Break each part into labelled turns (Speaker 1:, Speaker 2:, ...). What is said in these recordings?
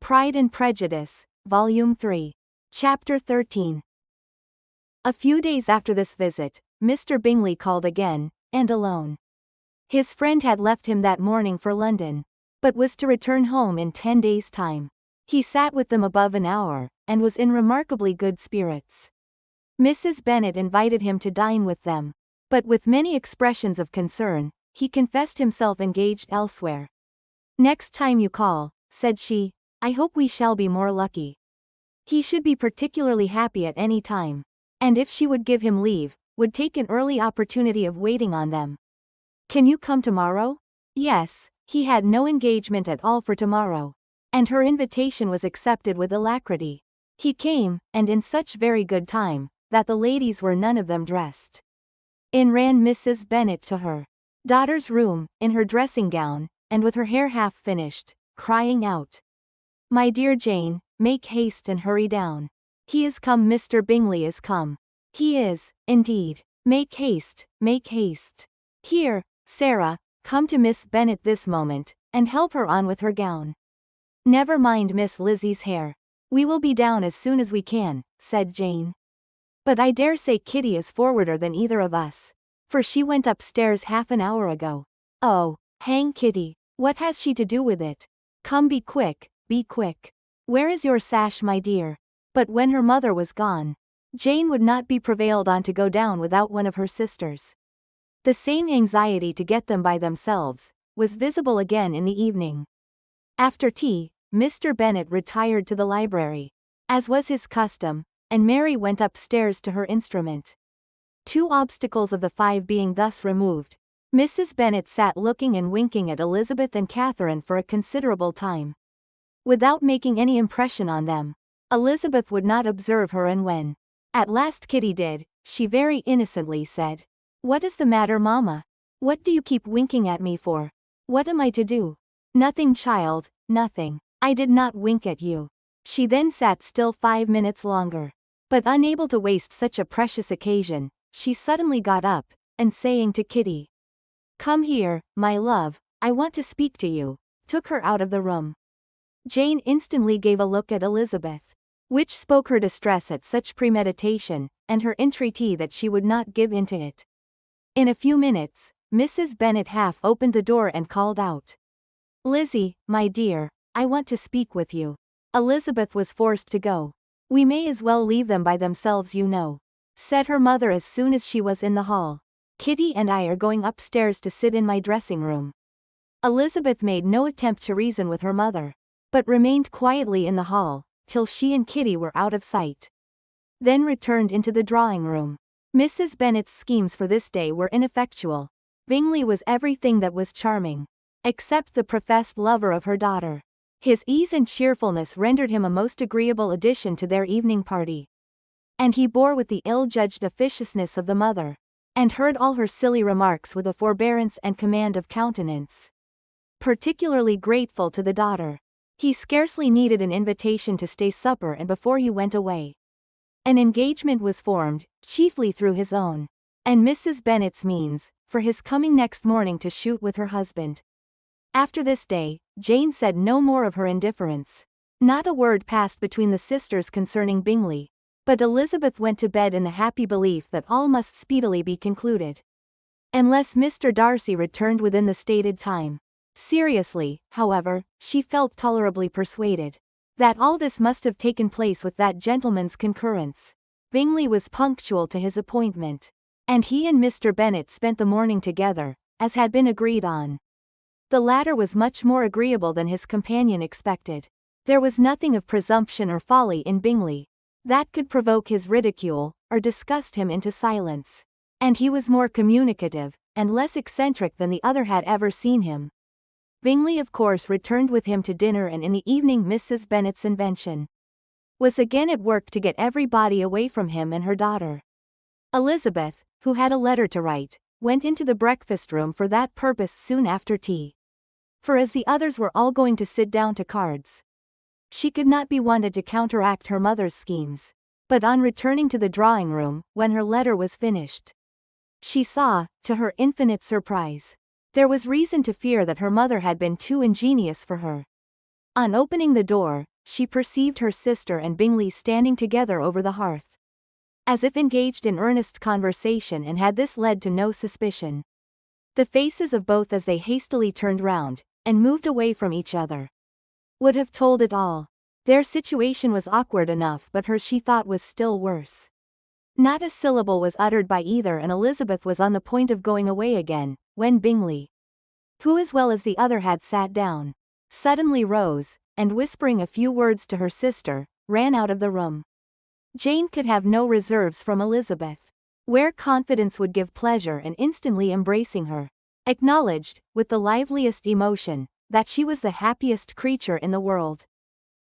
Speaker 1: Pride and Prejudice, Volume 3. Chapter 13. A few days after this visit, Mr. Bingley called again, and alone. His friend had left him that morning for London, but was to return home in 10 days' time. He sat with them above an hour, and was in remarkably good spirits. Mrs. Bennet invited him to dine with them, but with many expressions of concern, he confessed himself engaged elsewhere. "Next time you call," said she, "I hope we shall be more lucky." He should be particularly happy at any time, and if she would give him leave, would take an early opportunity of waiting on them. "Can you come tomorrow?" Yes, he had no engagement at all for tomorrow, and her invitation was accepted with alacrity. He came, and in such very good time, that the ladies were none of them dressed. In ran Mrs. Bennet to her daughter's room, in her dressing gown, and with her hair half finished, crying out, "My dear Jane, make haste and hurry down. He is come, Mr. Bingley is come. He is, indeed. Make haste, make haste. Here, Sarah, come to Miss Bennet this moment, and help her on with her gown. Never mind Miss Lizzie's hair. We will be down as soon as we can," said Jane. "But I dare say Kitty is forwarder than either of us, for she went upstairs half an hour ago." "Oh, hang Kitty, what has she to do with it? Come, be quick, be quick. Where is your sash, my dear?" But when her mother was gone, Jane would not be prevailed on to go down without one of her sisters. The same anxiety to get them by themselves was visible again in the evening. After tea, Mr. Bennet retired to the library, as was his custom, and Mary went upstairs to her instrument. 2 obstacles of the 5 being thus removed, Mrs. Bennet sat looking and winking at Elizabeth and Catherine for a considerable time, without making any impression on them. Elizabeth would not observe her, and when at last Kitty did, she very innocently said, "What is the matter, mamma? What do you keep winking at me for? What am I to do?" "Nothing, child, nothing. I did not wink at you." She then sat still 5 minutes longer, but unable to waste such a precious occasion, she suddenly got up, and saying to Kitty, "Come here, my love, I want to speak to you," took her out of the room. Jane instantly gave a look at Elizabeth, which spoke her distress at such premeditation, and her entreaty that she would not give in to it. In a few minutes, Mrs. Bennet half opened the door and called out, "Lizzie, my dear, I want to speak with you." Elizabeth was forced to go. "We may as well leave them by themselves, you know," said her mother as soon as she was in the hall. "Kitty and I are going upstairs to sit in my dressing room." Elizabeth made no attempt to reason with her mother, but remained quietly in the hall, till she and Kitty were out of sight. Then returned into the drawing room. Mrs. Bennet's schemes for this day were ineffectual. Bingley was everything that was charming, except the professed lover of her daughter. His ease and cheerfulness rendered him a most agreeable addition to their evening party, and he bore with the ill-judged officiousness of the mother, and heard all her silly remarks with a forbearance and command of countenance particularly grateful to the daughter. He scarcely needed an invitation to stay supper, and before he went away, an engagement was formed, chiefly through his own and Mrs. Bennet's means, for his coming next morning to shoot with her husband. After this day, Jane said no more of her indifference. Not a word passed between the sisters concerning Bingley, but Elizabeth went to bed in the happy belief that all must speedily be concluded, unless Mr. Darcy returned within the stated time. Seriously, however, she felt tolerably persuaded that all this must have taken place with that gentleman's concurrence. Bingley was punctual to his appointment, and he and Mr. Bennet spent the morning together, as had been agreed on. The latter was much more agreeable than his companion expected. There was nothing of presumption or folly in Bingley that could provoke his ridicule, or disgust him into silence, and he was more communicative, and less eccentric than the other had ever seen him. Bingley of course returned with him to dinner, and in the evening Mrs. Bennet's invention was again at work to get everybody away from him and her daughter. Elizabeth, who had a letter to write, went into the breakfast room for that purpose soon after tea, for as the others were all going to sit down to cards, she could not be wanted to counteract her mother's schemes. But on returning to the drawing room, when her letter was finished, she saw, to her infinite surprise, there was reason to fear that her mother had been too ingenious for her. On opening the door, she perceived her sister and Bingley standing together over the hearth, as if engaged in earnest conversation, and had this led to no suspicion? The faces of both as they hastily turned round, and moved away from each other, would have told it all. Their situation was awkward enough, but hers she thought was still worse. Not a syllable was uttered by either, and Elizabeth was on the point of going away again, when Bingley, who as well as the other had sat down, suddenly rose, and whispering a few words to her sister, ran out of the room. Jane could have no reserves from Elizabeth, where confidence would give pleasure, and instantly embracing her, acknowledged, with the liveliest emotion, that she was the happiest creature in the world.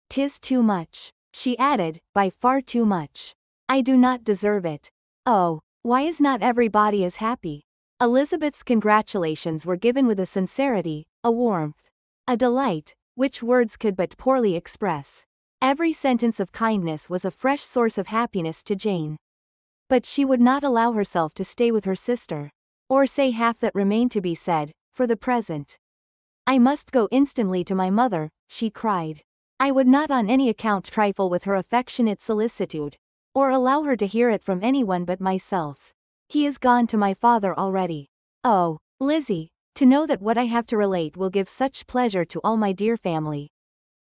Speaker 1: "'Tis too much," she added, "by far too much. I do not deserve it. Oh, why is not everybody as happy?" Elizabeth's congratulations were given with a sincerity, a warmth, a delight, which words could but poorly express. Every sentence of kindness was a fresh source of happiness to Jane. But she would not allow herself to stay with her sister, or say half that remained to be said, for the present. "I must go instantly to my mother," she cried. "I would not on any account trifle with her affectionate solicitude, or allow her to hear it from anyone but myself. He is gone to my father already. Oh, Lizzie, to know that what I have to relate will give such pleasure to all my dear family.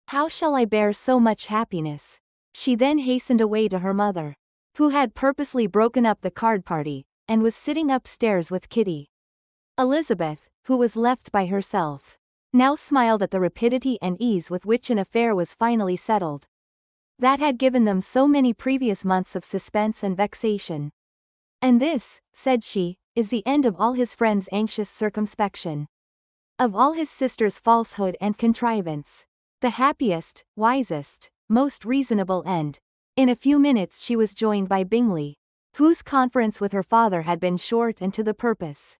Speaker 1: How shall I bear so much happiness?" She then hastened away to her mother, who had purposely broken up the card party, and was sitting upstairs with Kitty. Elizabeth, who was left by herself, now smiled at the rapidity and ease with which an affair was finally settled, that had given them so many previous months of suspense and vexation. "And this," said she, "is the end of all his friend's anxious circumspection, of all his sister's falsehood and contrivance. The happiest, wisest, most reasonable end." In a few minutes she was joined by Bingley, whose conference with her father had been short and to the purpose.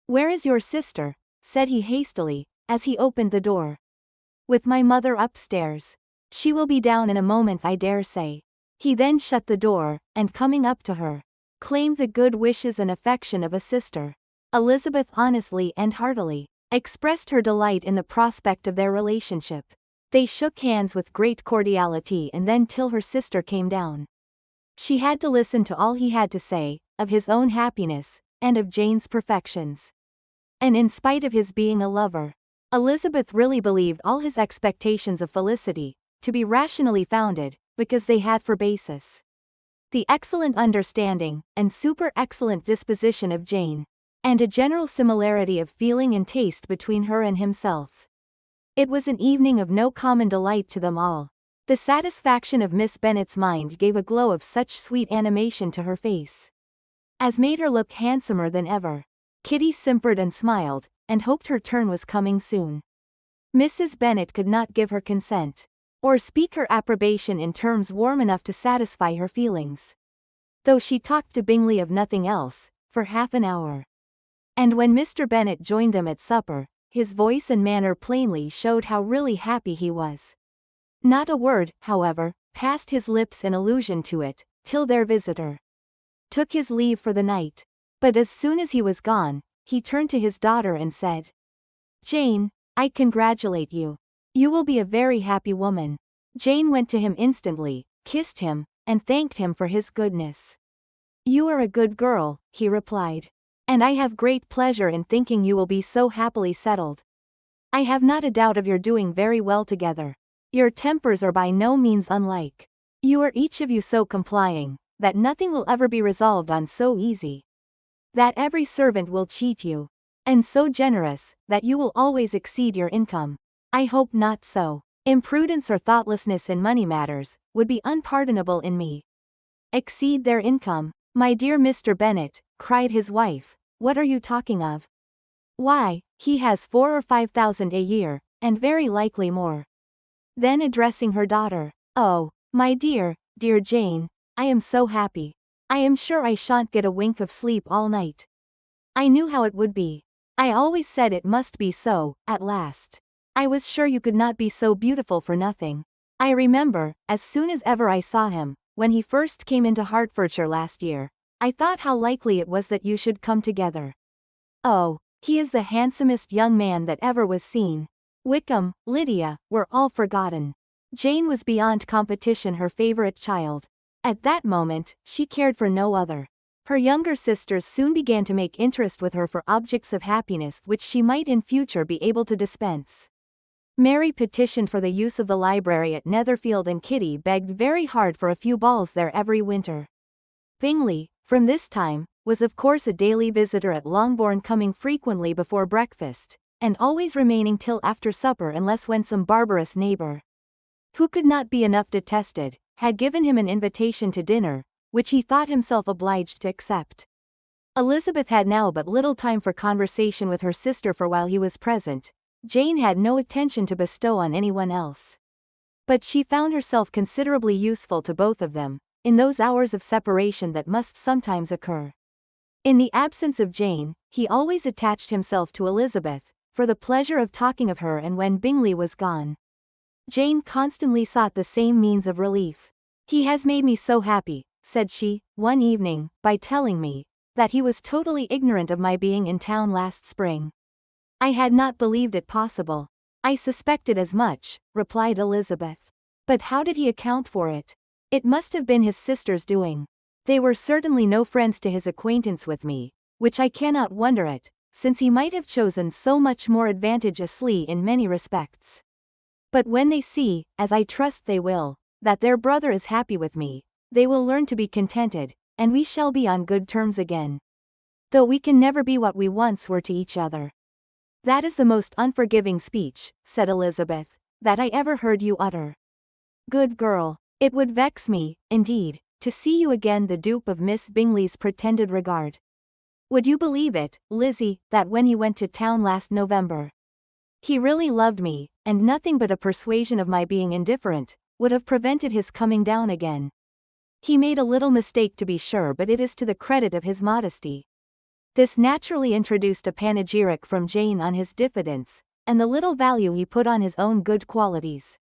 Speaker 1: "Where is your sister?" said he hastily, as he opened the door. "With my mother upstairs. She will be down in a moment, I dare say." He then shut the door, and coming up to her, claimed the good wishes and affection of a sister. Elizabeth honestly and heartily expressed her delight in the prospect of their relationship. They shook hands with great cordiality, and then till her sister came down, she had to listen to all he had to say, of his own happiness, and of Jane's perfections. And in spite of his being a lover, Elizabeth really believed all his expectations of felicity to be rationally founded, because they had for basis the excellent understanding and super-excellent disposition of Jane, and a general similarity of feeling and taste between her and himself. It was an evening of no common delight to them all. The satisfaction of Miss Bennet's mind gave a glow of such sweet animation to her face, as made her look handsomer than ever. Kitty simpered and smiled, and hoped her turn was coming soon. Mrs. Bennet could not give her consent, or speak her approbation in terms warm enough to satisfy her feelings, though she talked to Bingley of nothing else, for half an hour. And when Mr. Bennet joined them at supper, his voice and manner plainly showed how really happy he was. Not a word, however, passed his lips in allusion to it, till their visitor took his leave for the night. But as soon as he was gone, he turned to his daughter and said, "Jane, I congratulate you. You will be a very happy woman." Jane went to him instantly, kissed him, and thanked him for his goodness. "You are a good girl," he replied, "and I have great pleasure in thinking you will be so happily settled. I have not a doubt of your doing very well together. Your tempers are by no means unlike. You are each of you so complying, that nothing will ever be resolved on so easy, that every servant will cheat you, and so generous, that you will always exceed your income. I hope not so. Imprudence or thoughtlessness in money matters would be unpardonable in me." "Exceed their income, my dear Mr. Bennet," cried his wife. "What are you talking of? Why, he has 4,000 or 5,000 a year, and very likely more." Then addressing her daughter, "Oh, my dear, dear Jane, I am so happy. I am sure I shan't get a wink of sleep all night. I knew how it would be. I always said it must be so, at last. I was sure you could not be so beautiful for nothing. I remember, as soon as ever I saw him, when he first came into Hertfordshire last year, I thought how likely it was that you should come together. Oh, he is the handsomest young man that ever was seen. Wickham, Lydia, were all forgotten. Jane was beyond competition her favorite child. At that moment, she cared for no other. Her younger sisters soon began to make interest with her for objects of happiness which she might in future be able to dispense. Mary petitioned for the use of the library at Netherfield and Kitty begged very hard for a few balls there every winter. Bingley, from this time, was of course a daily visitor at Longbourn, coming frequently before breakfast, and always remaining till after supper unless when some barbarous neighbour, who could not be enough detested, had given him an invitation to dinner, which he thought himself obliged to accept. Elizabeth had now but little time for conversation with her sister, for while he was present, Jane had no attention to bestow on anyone else. But she found herself considerably useful to both of them, in those hours of separation that must sometimes occur. In the absence of Jane, he always attached himself to Elizabeth, for the pleasure of talking of her, and when Bingley was gone, Jane constantly sought the same means of relief. "He has made me so happy," said she, one evening, by telling me that he was totally ignorant of my being in town last spring. "I had not believed it possible." "I suspected as much," replied Elizabeth. "But how did he account for it?" "It must have been his sister's doing. They were certainly no friends to his acquaintance with me, which I cannot wonder at, since he might have chosen so much more advantageously in many respects. But when they see, as I trust they will, that their brother is happy with me, they will learn to be contented, and we shall be on good terms again. Though we can never be what we once were to each other." "That is the most unforgiving speech," said Elizabeth, "that I ever heard you utter. Good girl, it would vex me, indeed, to see you again the dupe of Miss Bingley's pretended regard. Would you believe it, Lizzie, that when he went to town last November, he really loved me, and nothing but a persuasion of my being indifferent would have prevented his coming down again. He made a little mistake to be sure, but it is to the credit of his modesty." This naturally introduced a panegyric from Jane on his diffidence, and the little value he put on his own good qualities.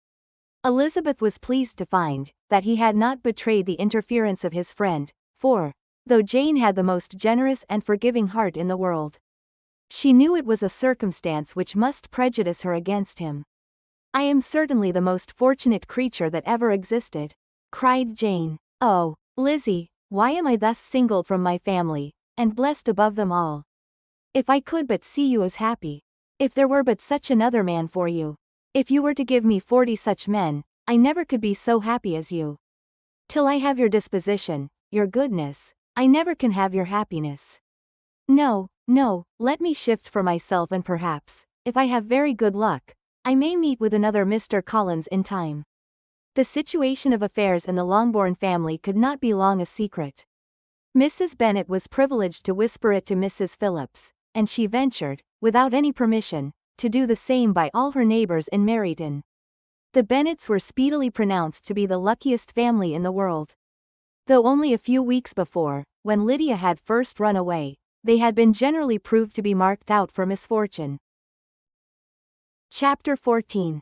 Speaker 1: Elizabeth was pleased to find that he had not betrayed the interference of his friend, for, though Jane had the most generous and forgiving heart in the world, she knew it was a circumstance which must prejudice her against him. "I am certainly the most fortunate creature that ever existed," cried Jane. "Oh, Lizzie, why am I thus singled from my family, and blessed above them all? If I could but see you as happy! If there were but such another man for you! If you were to give me 40 such men, I never could be so happy as you. Till I have your disposition, your goodness, I never can have your happiness. No, no, let me shift for myself, and perhaps, if I have very good luck, I may meet with another Mr. Collins in time." The situation of affairs in the Longbourn family could not be long a secret. Mrs. Bennet was privileged to whisper it to Mrs. Phillips, and she ventured, without any permission, to do the same by all her neighbours in Meryton. The Bennets were speedily pronounced to be the luckiest family in the world. Though only a few weeks before, when Lydia had first run away, they had been generally proved to be marked out for misfortune. Chapter 14.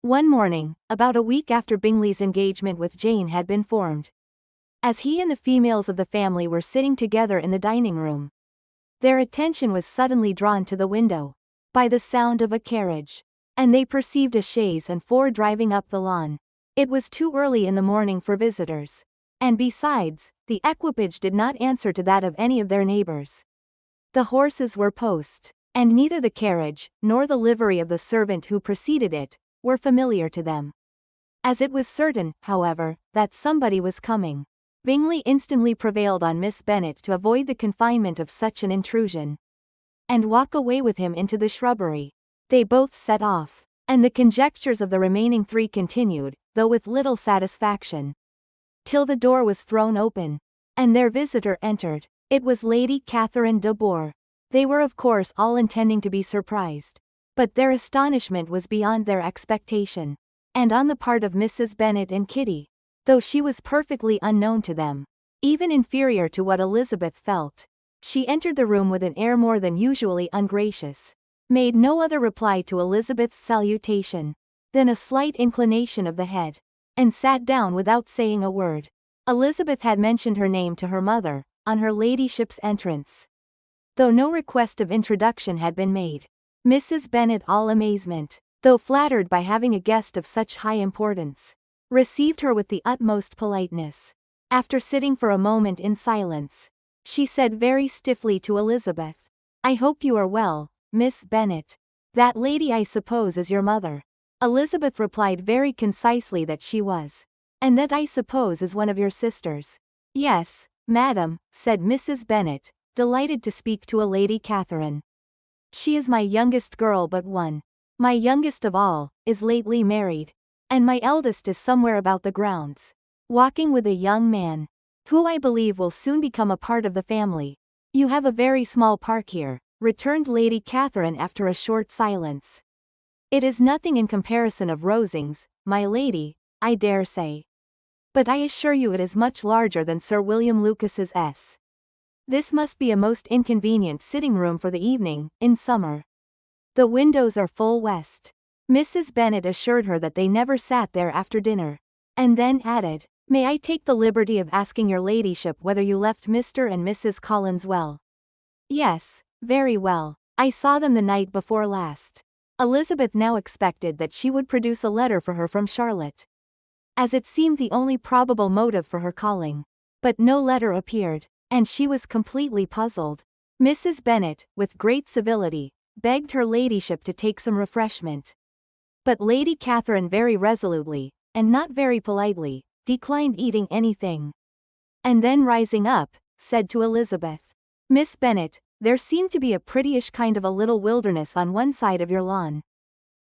Speaker 1: One morning, about a week after Bingley's engagement with Jane had been formed, as he and the females of the family were sitting together in the dining room, their attention was suddenly drawn to the window by the sound of a carriage, and they perceived a chaise and 4 driving up the lawn. It was too early in the morning for visitors, and besides, the equipage did not answer to that of any of their neighbours. The horses were post, and neither the carriage, nor the livery of the servant who preceded it, were familiar to them. As it was certain, however, that somebody was coming, Bingley instantly prevailed on Miss Bennet to avoid the confinement of such an intrusion, and walk away with him into the shrubbery. They both set off, and the conjectures of the remaining 3 continued, though with little satisfaction, till the door was thrown open, and their visitor entered. It was Lady Catherine de Bourgh. They were of course all intending to be surprised, but their astonishment was beyond their expectation, and on the part of Mrs. Bennet and Kitty, though she was perfectly unknown to them, even inferior to what Elizabeth felt. She entered the room with an air more than usually ungracious, made no other reply to Elizabeth's salutation than a slight inclination of the head, and sat down without saying a word. Elizabeth had mentioned her name to her mother on her ladyship's entrance, though no request of introduction had been made. Mrs. Bennet, all amazement, though flattered by having a guest of such high importance, received her with the utmost politeness. After sitting for a moment in silence, she said very stiffly to Elizabeth, "I hope you are well, Miss Bennet. That lady I suppose is your mother." Elizabeth replied very concisely that she was. "And that I suppose is one of your sisters." "Yes, madam," said Mrs. Bennet, delighted to speak to a Lady Catherine. "She is my youngest girl but one. My youngest of all is lately married, and my eldest is somewhere about the grounds, walking with a young man, who I believe will soon become a part of the family." "You have a very small park here," returned Lady Catherine after a short silence. "It is nothing in comparison of Rosings, my lady, I dare say. But I assure you it is much larger than Sir William Lucas's S. This must be a most inconvenient sitting room for the evening, in summer. The windows are full west." Mrs. Bennet assured her that they never sat there after dinner, and then added, "May I take the liberty of asking your ladyship whether you left Mr. and Mrs. Collins well?" "Yes, very well. I saw them the night before last." Elizabeth now expected that she would produce a letter for her from Charlotte, as it seemed the only probable motive for her calling. But no letter appeared, and she was completely puzzled. Mrs. Bennet, with great civility, begged her ladyship to take some refreshment. But Lady Catherine very resolutely, and not very politely, declined eating anything. And then rising up, said to Elizabeth, "Miss Bennet, there seemed to be a prettyish kind of a little wilderness on one side of your lawn.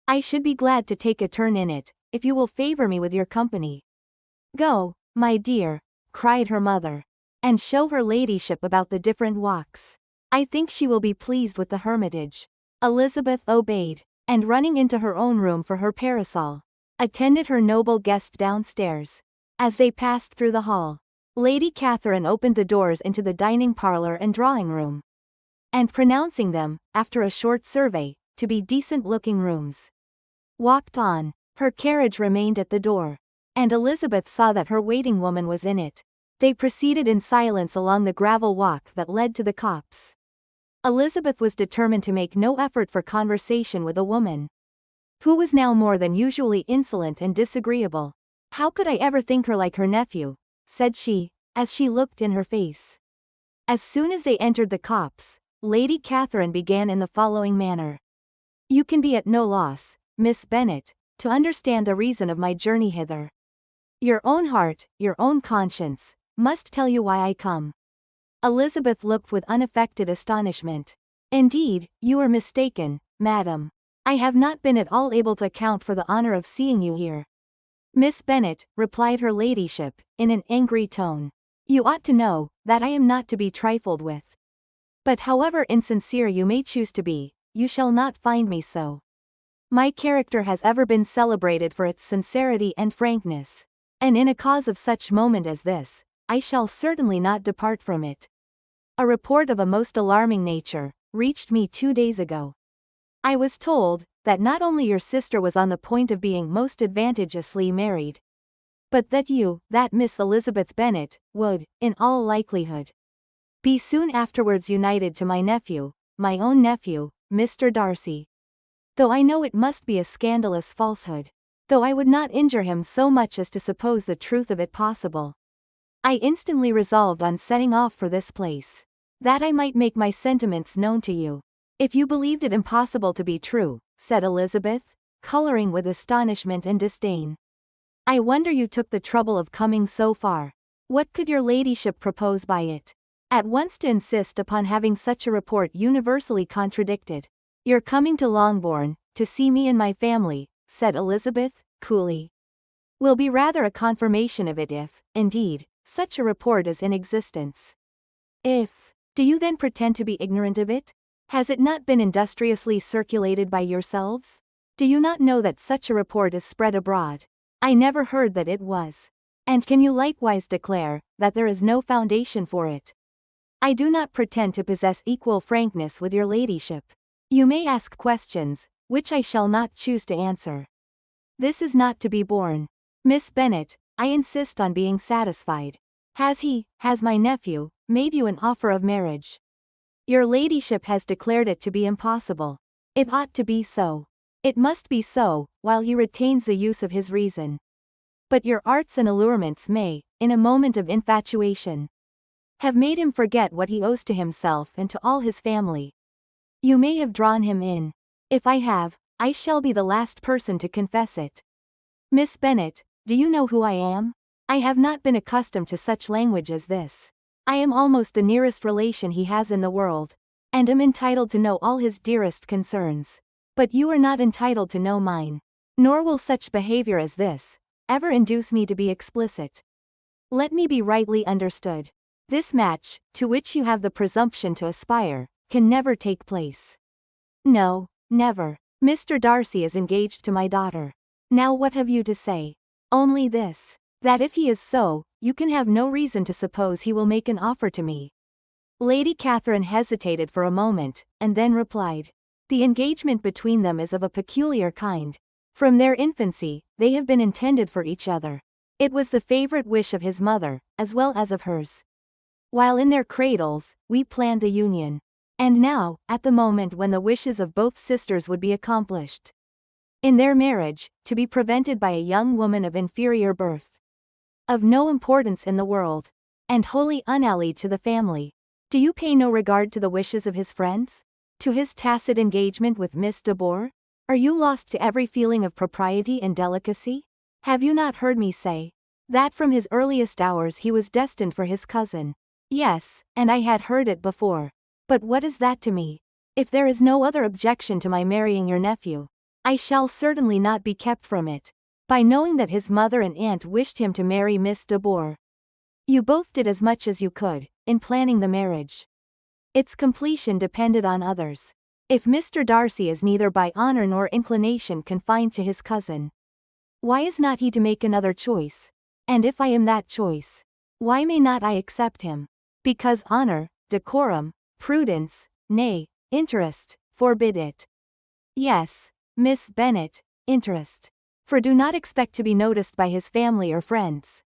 Speaker 1: I should be glad to take a turn in it, if you will favor me with your company." "Go, my dear," cried her mother, "and show her ladyship about the different walks. I think she will be pleased with the hermitage." Elizabeth obeyed, and running into her own room for her parasol, attended her noble guest downstairs. As they passed through the hall, Lady Catherine opened the doors into the dining parlour and drawing room, and pronouncing them, after a short survey, to be decent-looking rooms, walked on. Her carriage remained at the door, and Elizabeth saw that her waiting woman was in it. They proceeded in silence along the gravel walk that led to the copse. Elizabeth was determined to make no effort for conversation with a woman who was now more than usually insolent and disagreeable. "How could I ever think her like her nephew?" said she, as she looked in her face. As soon as they entered the copse, Lady Catherine began in the following manner. "You can be at no loss, Miss Bennet, to understand the reason of my journey hither. Your own heart, your own conscience, must tell you why I come." Elizabeth looked with unaffected astonishment. "Indeed, you are mistaken, madam. I have not been at all able to account for the honor of seeing you here." "Miss Bennet," replied her ladyship, in an angry tone, "you ought to know that I am not to be trifled with. But however insincere you may choose to be, you shall not find me so. My character has ever been celebrated for its sincerity and frankness, and in a cause of such moment as this, I shall certainly not depart from it. A report of a most alarming nature reached me 2 days ago. I was told that not only your sister was on the point of being most advantageously married, but that you, that Miss Elizabeth Bennet, would, in all likelihood, be soon afterwards united to my nephew, my own nephew, Mr. Darcy. Though I know it must be a scandalous falsehood, though I would not injure him so much as to suppose the truth of it possible, I instantly resolved on setting off for this place, that I might make my sentiments known to you. If you believed it impossible to be true," said Elizabeth, coloring with astonishment and disdain, "I wonder you took the trouble of coming so far. What could your ladyship propose by it? At once to insist upon having such a report universally contradicted." "Your coming to Longbourn, to see me and my family," said Elizabeth, coolly, "will be rather a confirmation of it if, indeed, such a report is in existence." "If, do you then pretend to be ignorant of it? Has it not been industriously circulated by yourselves? Do you not know that such a report is spread abroad?" "I never heard that it was." "And can you likewise declare that there is no foundation for it?" "I do not pretend to possess equal frankness with your ladyship. You may ask questions, which I shall not choose to answer. This is not to be borne. Miss Bennet, I insist on being satisfied. Has my nephew, made you an offer of marriage?" "Your ladyship has declared it to be impossible." "It ought to be so." It must be so, while he retains the use of his reason. But your arts and allurements may, in a moment of infatuation, have made him forget what he owes to himself and to all his family. You may have drawn him in. If I have, I shall be the last person to confess it. Miss Bennet, do you know who I am? I have not been accustomed to such language as this. I am almost the nearest relation he has in the world, and am entitled to know all his dearest concerns. But you are not entitled to know mine. Nor will such behavior as this ever induce me to be explicit. Let me be rightly understood. This match, to which you have the presumption to aspire, can never take place. No, never. Mr. Darcy is engaged to my daughter. Now what have you to say? Only this, that if he is so, you can have no reason to suppose he will make an offer to me. Lady Catherine hesitated for a moment, and then replied. The engagement between them is of a peculiar kind. From their infancy, they have been intended for each other. It was the favorite wish of his mother, as well as of hers. While in their cradles, we planned the union. And now, at the moment when the wishes of both sisters would be accomplished, in their marriage, to be prevented by a young woman of inferior birth, of no importance in the world, and wholly unallied to the family. Do you pay no regard to the wishes of his friends? To his tacit engagement with Miss de Bourgh? Are you lost to every feeling of propriety and delicacy? Have you not heard me say that from his earliest hours he was destined for his cousin? Yes, and I had heard it before. But what is that to me? If there is no other objection to my marrying your nephew, I shall certainly not be kept from it, by knowing that his mother and aunt wished him to marry Miss de Bourgh. You both did as much as you could, in planning the marriage. Its completion depended on others. If Mr. Darcy is neither by honor nor inclination confined to his cousin, why is not he to make another choice? And if I am that choice, why may not I accept him? Because honor, decorum, prudence, nay, interest, forbid it. Yes, Miss Bennet, interest. For do not expect to be noticed by his family or friends.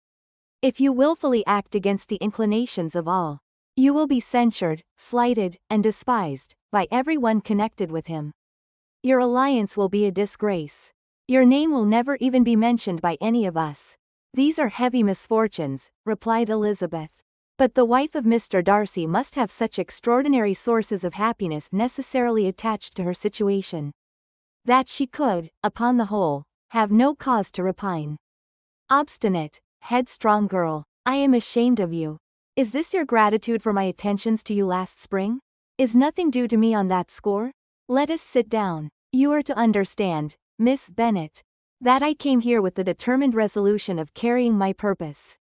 Speaker 1: If you willfully act against the inclinations of all, you will be censured, slighted, and despised by everyone connected with him. Your alliance will be a disgrace. Your name will never even be mentioned by any of us. These are heavy misfortunes, replied Elizabeth. But the wife of Mr. Darcy must have such extraordinary sources of happiness necessarily attached to her situation, that she could, upon the whole, have no cause to repine. Obstinate, headstrong girl, I am ashamed of you. Is this your gratitude for my attentions to you last spring? Is nothing due to me on that score? Let us sit down. You are to understand, Miss Bennet, that I came here with the determined resolution of carrying my purpose.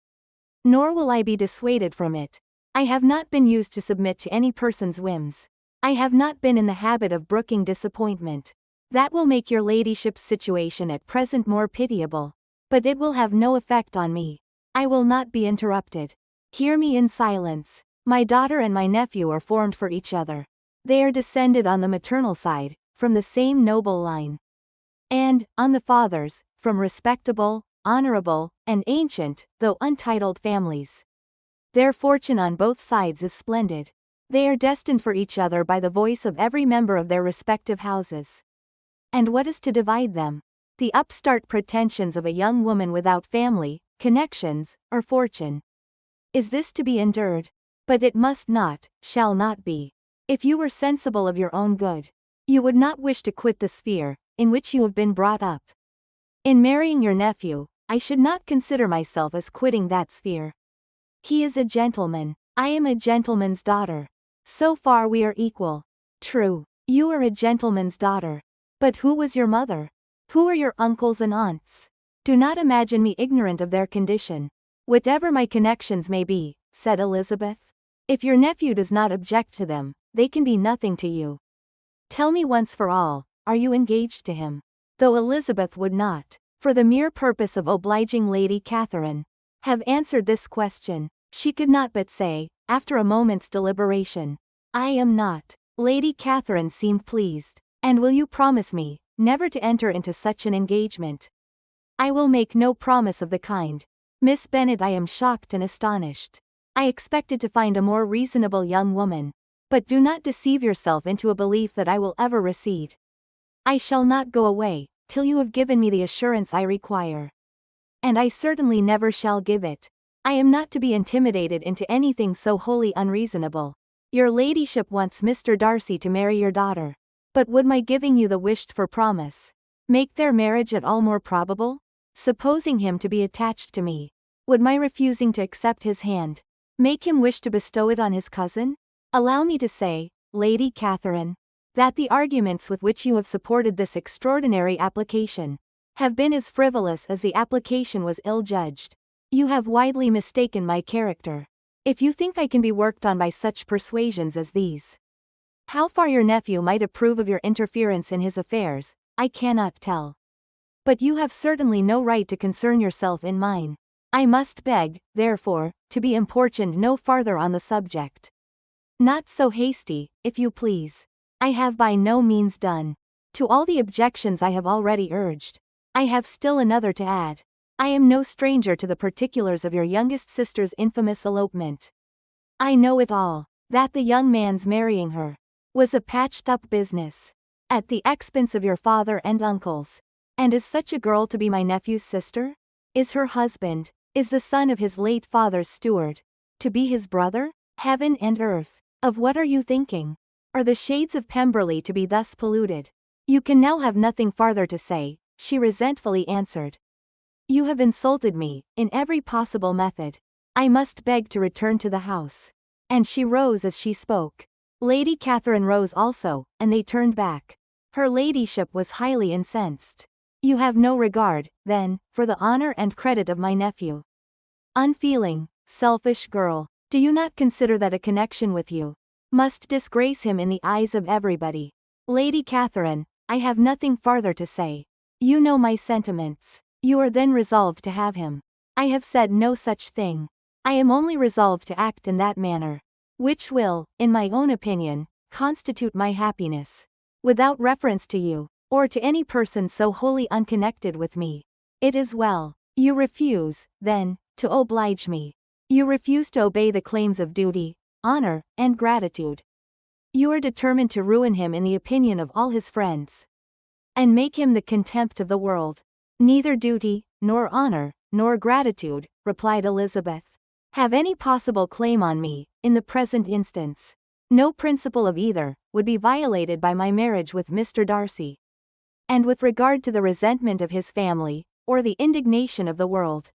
Speaker 1: Nor will I be dissuaded from it. I have not been used to submit to any person's whims. I have not been in the habit of brooking disappointment. That will make your ladyship's situation at present more pitiable. But it will have no effect on me. I will not be interrupted. Hear me in silence. My daughter and my nephew are formed for each other. They are descended on the maternal side, from the same noble line. And, on the father's, from respectable, honorable, and ancient, though untitled families. Their fortune on both sides is splendid. They are destined for each other by the voice of every member of their respective houses. And what is to divide them? The upstart pretensions of a young woman without family, connections, or fortune. Is this to be endured? But it must not, shall not be. If you were sensible of your own good, you would not wish to quit the sphere in which you have been brought up. In marrying your nephew, I should not consider myself as quitting that sphere. He is a gentleman. I am a gentleman's daughter. So far we are equal. True, you are a gentleman's daughter. But who was your mother? Who are your uncles and aunts? Do not imagine me ignorant of their condition. Whatever my connections may be, said Elizabeth, if your nephew does not object to them, they can be nothing to you. Tell me once for all, are you engaged to him? Though Elizabeth would not, for the mere purpose of obliging Lady Catherine, have answered this question, she could not but say, after a moment's deliberation, I am not. Lady Catherine seemed pleased. And will you promise me never to enter into such an engagement? I will make no promise of the kind. Miss Bennet, I am shocked and astonished. I expected to find a more reasonable young woman. But do not deceive yourself into a belief that I will ever recede. I shall not go away, till you have given me the assurance I require. And I certainly never shall give it. I am not to be intimidated into anything so wholly unreasonable. Your ladyship wants Mr. Darcy to marry your daughter. But would my giving you the wished-for promise make their marriage at all more probable? Supposing him to be attached to me, would my refusing to accept his hand make him wish to bestow it on his cousin? Allow me to say, Lady Catherine, that the arguments with which you have supported this extraordinary application have been as frivolous as the application was ill-judged. You have widely mistaken my character, if you think I can be worked on by such persuasions as these. How far your nephew might approve of your interference in his affairs, I cannot tell. But you have certainly no right to concern yourself in mine. I must beg, therefore, to be importuned no farther on the subject. Not so hasty, if you please. I have by no means done. To all the objections I have already urged, I have still another to add. I am no stranger to the particulars of your youngest sister's infamous elopement. I know it all, that the young man's marrying her was a patched-up business, at the expense of your father and uncles. And is such a girl to be my nephew's sister? Is her husband, is the son of his late father's steward, to be his brother? Heaven and earth, of what are you thinking? Are the shades of Pemberley to be thus polluted? You can now have nothing farther to say, she resentfully answered. You have insulted me, in every possible method. I must beg to return to the house. And she rose as she spoke. Lady Catherine rose also, and they turned back. Her ladyship was highly incensed. You have no regard, then, for the honor and credit of my nephew. Unfeeling, selfish girl, do you not consider that a connection with you must disgrace him in the eyes of everybody? Lady Catherine, I have nothing farther to say. You know my sentiments. You are then resolved to have him. I have said no such thing. I am only resolved to act in that manner, which will, in my own opinion, constitute my happiness, without reference to you, or to any person so wholly unconnected with me. It is well. You refuse, then, to oblige me. You refuse to obey the claims of duty, honor, and gratitude. You are determined to ruin him in the opinion of all his friends, and make him the contempt of the world. Neither duty, nor honor, nor gratitude, replied Elizabeth, have any possible claim on me, in the present instance. No principle of either would be violated by my marriage with Mr. Darcy. And with regard to the resentment of his family, or the indignation of the world,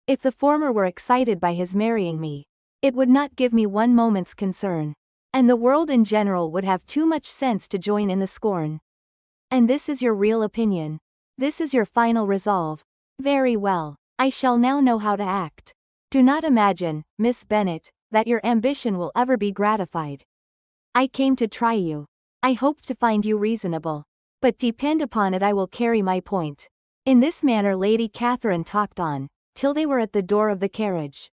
Speaker 1: if the former were excited by his marrying me, it would not give me one moment's concern, and the world in general would have too much sense to join in the scorn. And this is your real opinion. This is your final resolve. Very well. I shall now know how to act. Do not imagine, Miss Bennet, that your ambition will ever be gratified. I came to try you. I hoped to find you reasonable. But depend upon it I will carry my point. In this manner Lady Catherine talked on, till they were at the door of the carriage.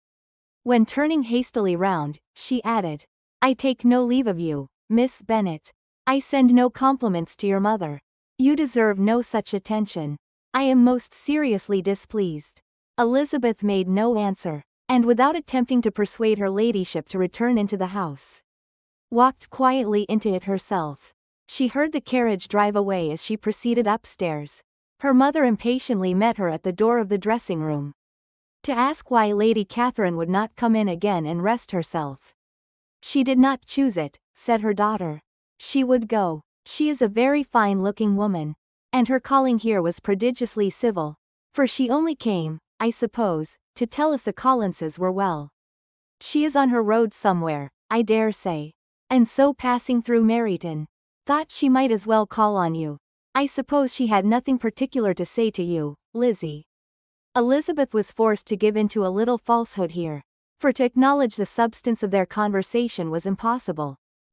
Speaker 1: When turning hastily round, she added, I take no leave of you, Miss Bennet. I send no compliments to your mother. You deserve no such attention. I am most seriously displeased. Elizabeth made no answer, and without attempting to persuade her ladyship to return into the house, walked quietly into it herself. She heard the carriage drive away as she proceeded upstairs. Her mother impatiently met her at the door of the dressing-room, to ask why Lady Catherine would not come in again and rest herself. She did not choose it, said her daughter. She would go. She is a very fine-looking woman, and her calling here was prodigiously civil, for she only came, I suppose, to tell us the Collinses were well. She is on her road somewhere, I dare say, and so passing through Meryton, thought she might as well call on you. I suppose she had nothing particular to say to you, Lizzie. Elizabeth was forced to give into a little falsehood here, for to acknowledge the substance of their conversation was impossible.